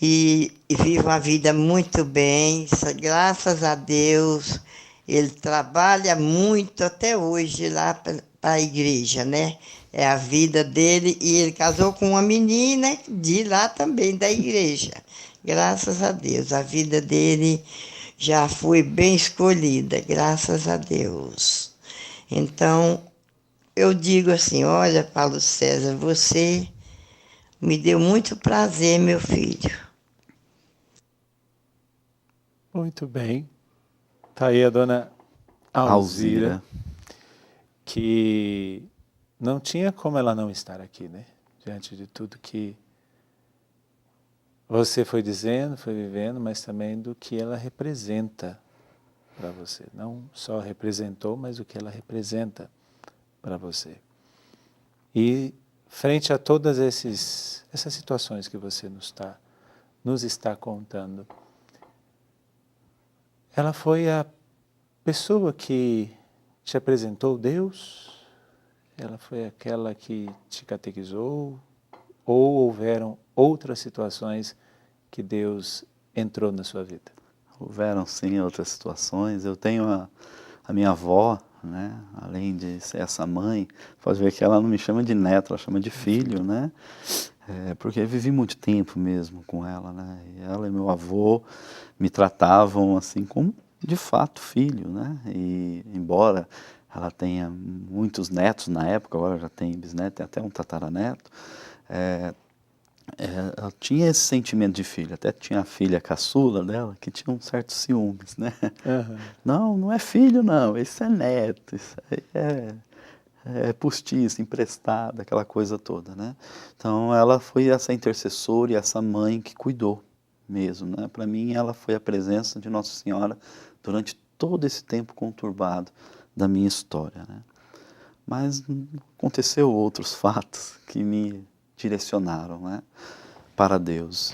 e vive uma vida muito bem, graças a Deus. Ele trabalha muito até hoje lá para a igreja, né? É a vida dele, e ele casou com uma menina de lá também, da igreja. Graças a Deus, a vida dele já foi bem escolhida, graças a Deus. Então, eu digo assim, olha, Paulo César, você me deu muito prazer, meu filho. Muito bem. Está aí a dona Alzira, que não tinha como ela não estar aqui, né? Diante de tudo que você foi dizendo, foi vivendo, mas também do que ela representa para você. Não só representou, mas o que ela representa para você. E frente a todas essas situações que você nos está contando, ela foi a pessoa que te apresentou Deus? Ela foi aquela que te catequizou? Ou houveram outras situações que Deus entrou na sua vida? Houveram sim outras situações. Eu tenho a minha avó, né? Além de ser essa mãe, pode ver que ela não me chama de neto, ela chama de filho, né? Porque eu vivi muito tempo mesmo com ela, né? E ela e meu avô me tratavam assim como de fato filho, né? E embora ela tenha muitos netos na época, agora já tem bisneto, tem até um tataraneto, ela tinha esse sentimento de filho. Até tinha a filha caçula dela que tinha um certo ciúmes, né? Uhum. Não, não é filho não, esse é neto, isso aí é postiço, emprestado, aquela coisa toda, né? Então ela foi essa intercessora e essa mãe que cuidou mesmo, né? Para mim ela foi a presença de Nossa Senhora durante todo esse tempo conturbado da minha história, né? Mas aconteceu outros fatos que me direcionaram, né, para Deus.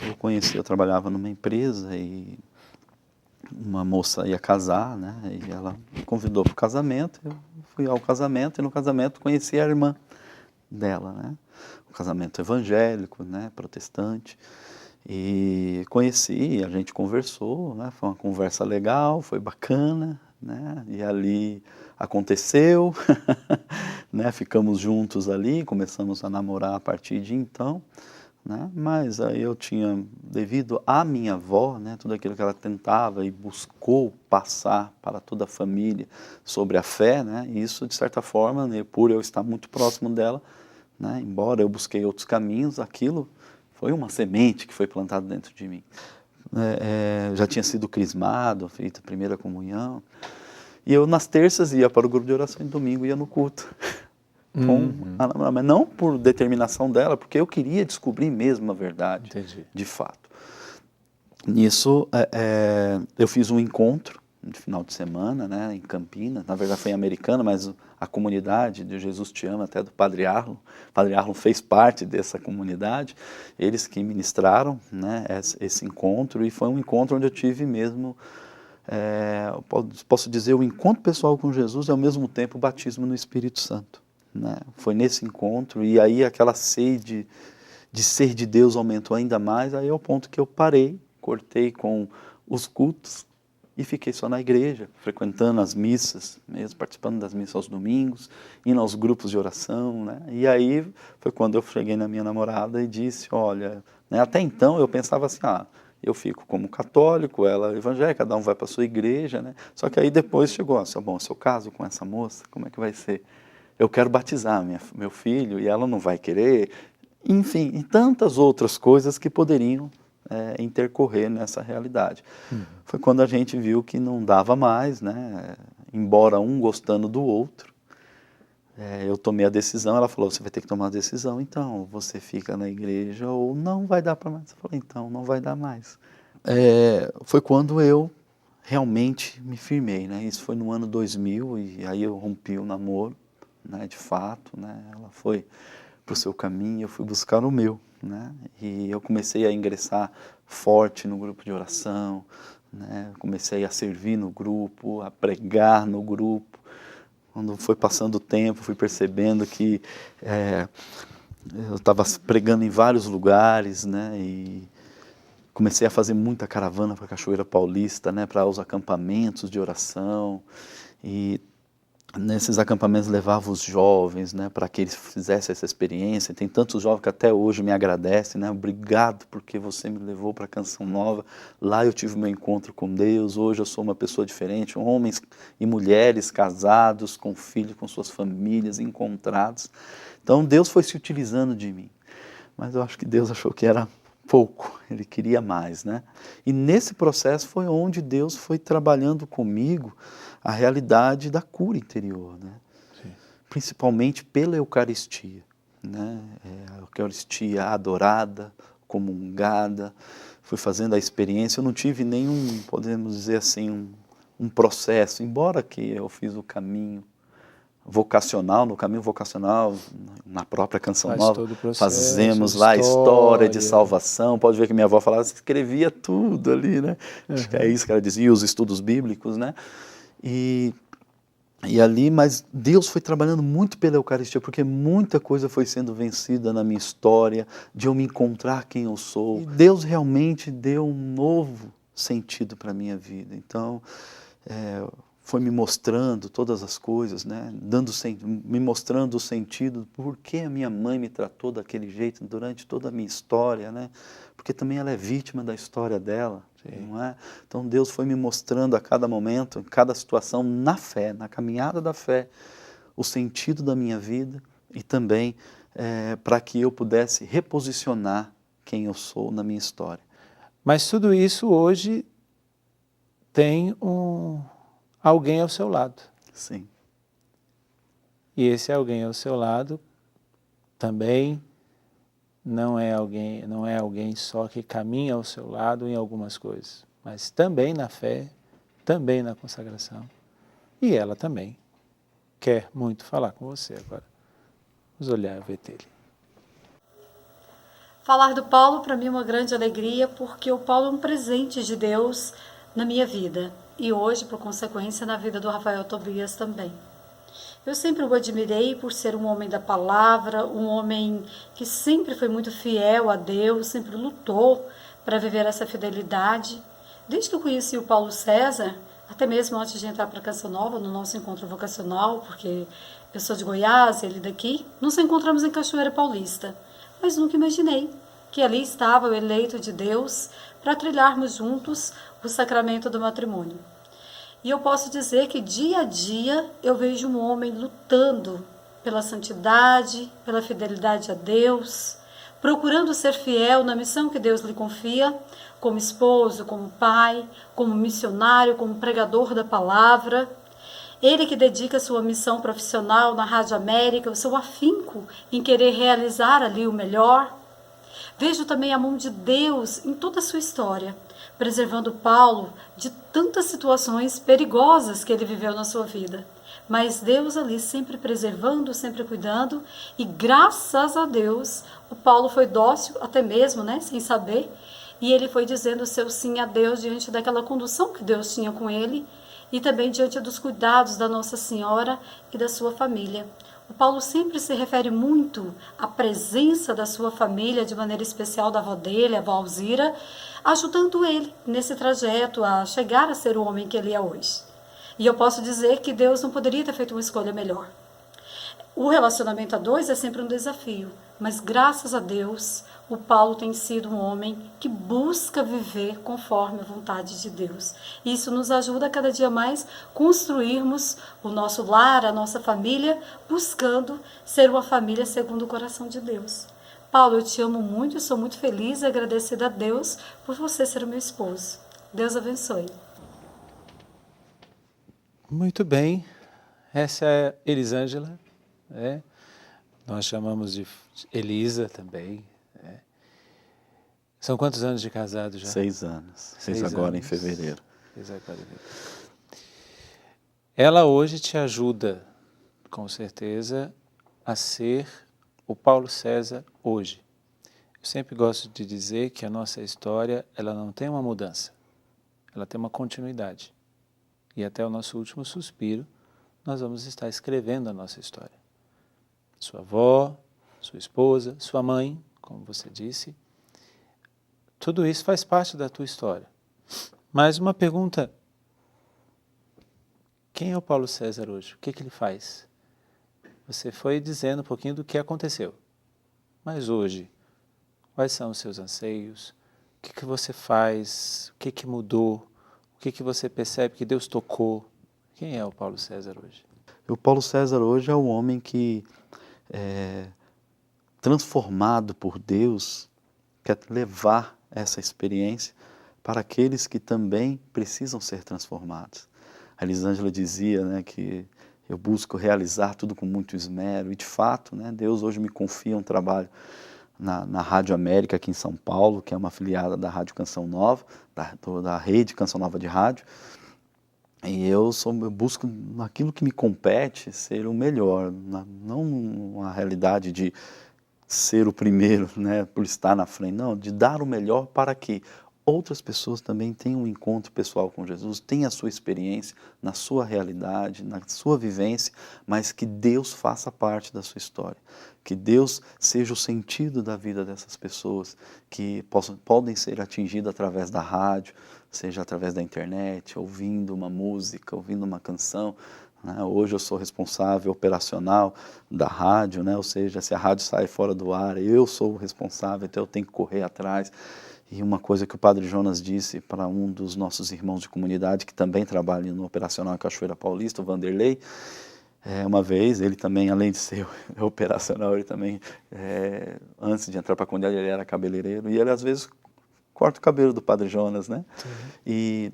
Eu trabalhava numa empresa e uma moça ia casar, né, e ela me convidou para o casamento. Eu fui ao casamento e no casamento conheci a irmã dela, né, um casamento evangélico, né, protestante. E conheci, a gente conversou, né, foi uma conversa legal, foi bacana, né, e ali aconteceu, né, ficamos juntos ali, começamos a namorar a partir de então, né, mas aí eu tinha, devido à minha avó, né, tudo aquilo que ela tentava e buscou passar para toda a família sobre a fé, né, e isso de certa forma, né, por eu estar muito próximo dela, né, embora eu busquei outros caminhos, aquilo foi uma semente que foi plantada dentro de mim. Já tinha sido crismado, feito a primeira comunhão. E eu, nas terças, ia para o grupo de oração e domingo ia no culto. Mas não por determinação dela, porque eu queria descobrir mesmo a verdade. Entendi. De fato. Nisso, eu fiz um encontro de final de semana, né, em Campinas. Na verdade foi em Americana, mas a comunidade de Jesus Te Ama, até do Padre Arlon. O Padre Arlon fez parte dessa comunidade. Eles que ministraram, né, esse encontro, e foi um encontro onde eu tive mesmo, posso dizer, o encontro pessoal com Jesus e ao mesmo tempo o batismo no Espírito Santo, né? Foi nesse encontro, e aí aquela sede de ser de Deus aumentou ainda mais, aí ao ponto que eu parei, cortei com os cultos e fiquei só na igreja, frequentando as missas, mesmo participando das missas aos domingos, indo aos grupos de oração, né? E aí foi quando eu cheguei na minha namorada e disse, olha, né, até então eu pensava assim, eu fico como católico, ela é evangélica, cada um vai para a sua igreja, né? Só que aí depois chegou assim, bom, se eu caso com essa moça, como é que vai ser? Eu quero batizar meu filho e ela não vai querer, enfim, e tantas outras coisas que poderiam intercorrer nessa realidade. Foi quando a gente viu que não dava mais, né? Embora um gostando do outro, eu tomei a decisão. Ela falou, você vai ter que tomar a decisão, então, você fica na igreja ou não vai dar para mais. Eu falei, então, não vai dar mais. Foi quando eu realmente me firmei, né? Isso foi no ano 2000 e aí eu rompi o namoro, né? De fato, né? Ela foi para o seu caminho, eu fui buscar o meu. né? E eu comecei a ingressar forte no grupo de oração, né? Comecei a servir no grupo, a pregar no grupo. Quando foi passando o tempo, fui percebendo que eu estava pregando em vários lugares, né? E comecei a fazer muita caravana para a Cachoeira Paulista, né? Para os acampamentos de oração. E nesses acampamentos levava os jovens, né, para que eles fizessem essa experiência. Tem tantos jovens que até hoje me agradecem, né? Obrigado porque você me levou para a Canção Nova. Lá eu tive meu encontro com Deus. Hoje eu sou uma pessoa diferente. Homens e mulheres casados, com filhos, com suas famílias, encontrados. Então Deus foi se utilizando de mim. Mas eu acho que Deus achou que era pouco. Ele queria mais, né? E nesse processo foi onde Deus foi trabalhando comigo a realidade da cura interior, né? Sim. Principalmente pela Eucaristia, né? A Eucaristia adorada, comungada, fui fazendo a experiência. Eu não tive nenhum, podemos dizer assim, um processo, embora que eu fiz o caminho vocacional, no caminho vocacional, na própria Canção Faz Nova, todo o processo, fazemos lá a história de salvação. Pode ver que minha avó falava, escrevia tudo ali, né? Acho que é isso que ela dizia, os estudos bíblicos, né? E ali, mas Deus foi trabalhando muito pela Eucaristia, porque muita coisa foi sendo vencida na minha história, de eu me encontrar quem eu sou. E Deus realmente deu um novo sentido para a minha vida. Então, foi me mostrando todas as coisas, né? Me mostrando o sentido, por que a minha mãe me tratou daquele jeito durante toda a minha história, né? Porque também ela é vítima da história dela, não é? Então Deus foi me mostrando a cada momento, em cada situação, na fé, na caminhada da fé, o sentido da minha vida e também para que eu pudesse reposicionar quem eu sou na minha história. Mas tudo isso hoje tem alguém ao seu lado. Sim. E esse alguém ao seu lado também não é alguém só que caminha ao seu lado em algumas coisas, mas também na fé, também na consagração. E ela também quer muito falar com você agora. Vamos olhar a VT dele. Falar do Paulo para mim é uma grande alegria, porque o Paulo é um presente de Deus na minha vida. E hoje, por consequência, na vida do Rafael Tobias também. Eu sempre o admirei por ser um homem da palavra, um homem que sempre foi muito fiel a Deus, sempre lutou para viver essa fidelidade. Desde que eu conheci o Paulo César, até mesmo antes de entrar para a Canção Nova, no nosso encontro vocacional, porque eu sou de Goiás, ele daqui, nos encontramos em Cachoeira Paulista. Mas nunca imaginei que ali estava o eleito de Deus para trilharmos juntos o sacramento do matrimônio. E eu posso dizer que dia a dia eu vejo um homem lutando pela santidade, pela fidelidade a Deus, procurando ser fiel na missão que Deus lhe confia, como esposo, como pai, como missionário, como pregador da palavra. Ele que dedica sua missão profissional na Rádio América, o seu afinco em querer realizar ali o melhor. Vejo também a mão de Deus em toda a sua história, preservando Paulo de tantas situações perigosas que ele viveu na sua vida. Mas Deus ali sempre preservando, sempre cuidando, e graças a Deus, o Paulo foi dócil, até mesmo, né, sem saber, e ele foi dizendo o seu sim a Deus diante daquela condução que Deus tinha com ele, e também diante dos cuidados da Nossa Senhora e da sua família. O Paulo sempre se refere muito à presença da sua família, de maneira especial da avó dele, a avó Alzira, ajudando ele nesse trajeto a chegar a ser o homem que ele é hoje. E eu posso dizer que Deus não poderia ter feito uma escolha melhor. O relacionamento a dois é sempre um desafio, mas graças a Deus, o Paulo tem sido um homem que busca viver conforme a vontade de Deus. Isso nos ajuda a cada dia mais construirmos o nosso lar, a nossa família, buscando ser uma família segundo o coração de Deus. Paulo, eu te amo muito e sou muito feliz e agradecida a Deus por você ser o meu esposo. Deus abençoe. Muito bem, essa é Elisângela, né? Nós chamamos de Elisa também. Né? São quantos anos de casado já? 6 anos. 6 agora em fevereiro. 6 agora em fevereiro. Ela hoje te ajuda, com certeza, a ser o Paulo César hoje. sempre gosto de dizer que a nossa história, ela não tem uma mudança, ela tem uma continuidade. E até o nosso último suspiro, nós vamos estar escrevendo a nossa história. Sua avó, sua esposa, sua mãe, como você disse, tudo isso faz parte da tua história. Mas uma pergunta: quem é o Paulo César hoje? O que ele faz? Você foi dizendo um pouquinho do que aconteceu. Mas hoje, quais são os seus anseios? O que você faz? O que mudou? O que você percebe que Deus tocou? Quem é o Paulo César hoje? O Paulo César hoje é o homem que, transformado por Deus, quer levar essa experiência para aqueles que também precisam ser transformados. A Elisângela dizia, né, que eu busco realizar tudo com muito esmero, e de fato, né, Deus hoje me confia um trabalho na Rádio América aqui em São Paulo, que é uma afiliada da Rádio Canção Nova, da rede Canção Nova de Rádio, e eu busco naquilo que me compete ser o melhor, não uma realidade de ser o primeiro, né, por estar na frente, não, de dar o melhor para que outras pessoas também tenham um encontro pessoal com Jesus, tenham a sua experiência, na sua realidade, na sua vivência, mas que Deus faça parte da sua história, que Deus seja o sentido da vida dessas pessoas, que podem ser atingidas através da rádio, seja através da internet, ouvindo uma música, ouvindo uma canção. Hoje eu sou responsável operacional da rádio, né? Ou seja, se a rádio sai fora do ar, eu sou o responsável, então eu tenho que correr atrás. E uma coisa que o Padre Jonas disse para um dos nossos irmãos de comunidade, que também trabalha no operacional Cachoeira Paulista, o Vanderlei, uma vez, ele também, além de ser operacional, ele também, antes de entrar para a comunidade, ele era cabeleireiro, e ele às vezes corta o cabelo do Padre Jonas, né? Sim. E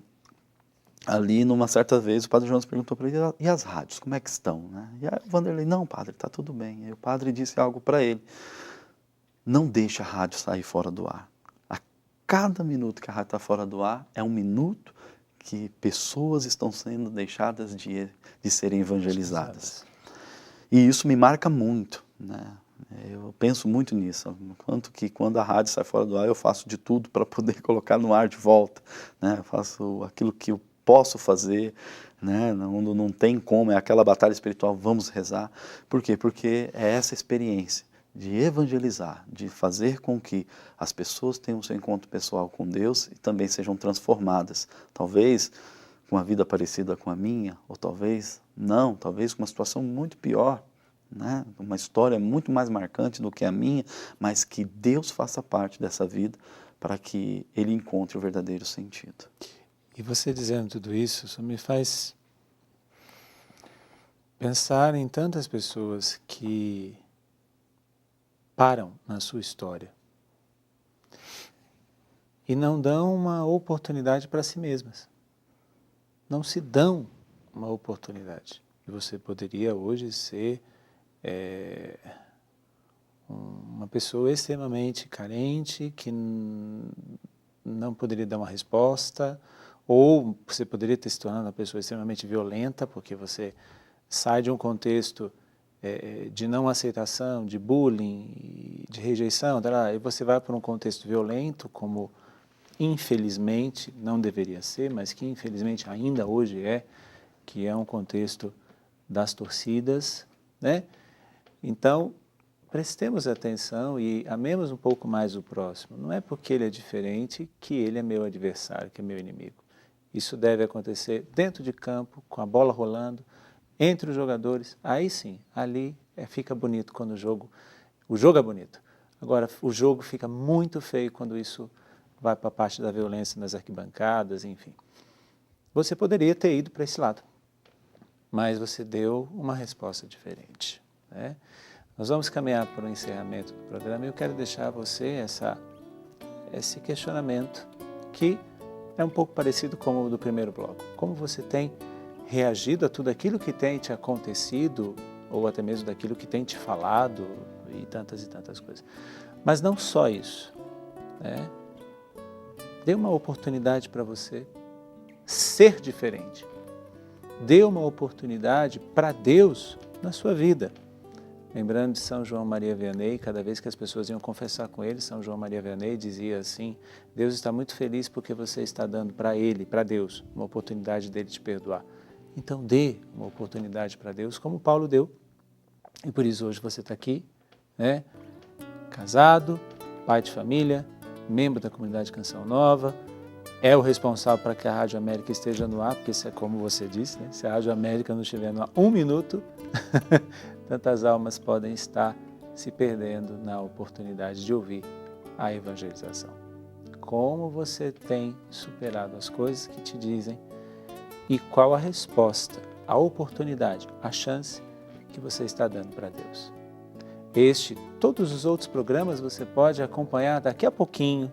ali, numa certa vez, o Padre Jonas perguntou para ele, e as rádios, como é que estão? Né? E aí o Vanderlei, não, padre, está tudo bem. E o padre disse algo para ele, não deixe a rádio sair fora do ar. A cada minuto que a rádio está fora do ar, é um minuto que pessoas estão sendo deixadas de serem evangelizadas. E isso me marca muito, né? Eu penso muito nisso, quanto que quando a rádio sai fora do ar, eu faço de tudo para poder colocar no ar de volta, né? Eu faço aquilo que eu posso fazer, né? Não tem como, é aquela batalha espiritual, vamos rezar. Por quê? Porque é essa experiência de evangelizar, de fazer com que as pessoas tenham seu encontro pessoal com Deus e também sejam transformadas. Talvez com uma vida parecida com a minha, ou talvez não, talvez com uma situação muito pior, né? Uma história muito mais marcante do que a minha, mas que Deus faça parte dessa vida para que ele encontre o verdadeiro sentido. E você dizendo tudo isso me faz pensar em tantas pessoas que param na sua história e não dão uma oportunidade para si mesmas. Não se dão uma oportunidade. E você poderia hoje ser uma pessoa extremamente carente, que não poderia dar uma resposta, ou você poderia ter se tornado uma pessoa extremamente violenta, porque você sai de um contexto de não aceitação, de bullying, de rejeição, e você vai para um contexto violento, como infelizmente não deveria ser, mas que infelizmente ainda hoje que é um contexto das torcidas, né? Então, prestemos atenção e amemos um pouco mais o próximo. Não é porque ele é diferente que ele é meu adversário, que é meu inimigo. Isso deve acontecer dentro de campo, com a bola rolando, entre os jogadores. Aí sim, ali fica bonito quando o jogo é bonito. Agora, o jogo fica muito feio quando isso vai para a parte da violência nas arquibancadas, enfim. Você poderia ter ido para esse lado, mas você deu uma resposta diferente, né? Nós vamos caminhar para o encerramento do programa e eu quero deixar a você esse questionamento que é um pouco parecido com o do primeiro bloco. Como você tem reagido a tudo aquilo que tem te acontecido ou até mesmo daquilo que tem te falado e tantas coisas. Mas não só isso, né? Dê uma oportunidade para você ser diferente. Dê uma oportunidade para Deus na sua vida. lembrando de São João Maria Vianney, cada vez que as pessoas iam confessar com ele, São João Maria Vianney dizia assim: Deus está muito feliz porque você está dando para ele, para Deus, uma oportunidade dele te perdoar. Então dê uma oportunidade para Deus, como Paulo deu. E por isso hoje você está aqui, né? Casado, pai de família, membro da comunidade Canção Nova, é o responsável para que a Rádio América esteja no ar, porque, como você disse, né? Se a Rádio América não estiver no ar 1 minuto, tantas almas podem estar se perdendo na oportunidade de ouvir a evangelização. Como você tem superado as coisas que te dizem e qual a resposta, a oportunidade, a chance que você está dando para Deus. Este, todos os outros programas você pode acompanhar daqui a pouquinho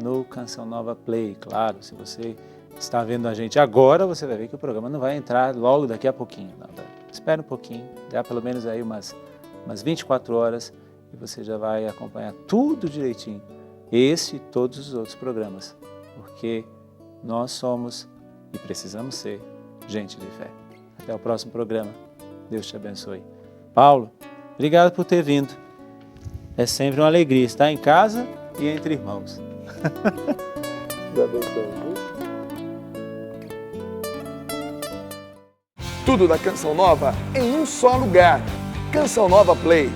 no Canção Nova Play. Claro, se você está vendo a gente agora, você vai ver que o programa não vai entrar logo daqui a pouquinho. Não, espera um pouquinho, dá pelo menos aí umas 24 horas e você já vai acompanhar tudo direitinho. Esse e todos os outros programas, porque nós somos e precisamos ser gente de fé. Até o próximo programa. Deus te abençoe. Paulo, obrigado por ter vindo. É sempre uma alegria estar em casa e entre irmãos. Deus abençoe. Tudo da Canção Nova em um só lugar. Canção Nova Play.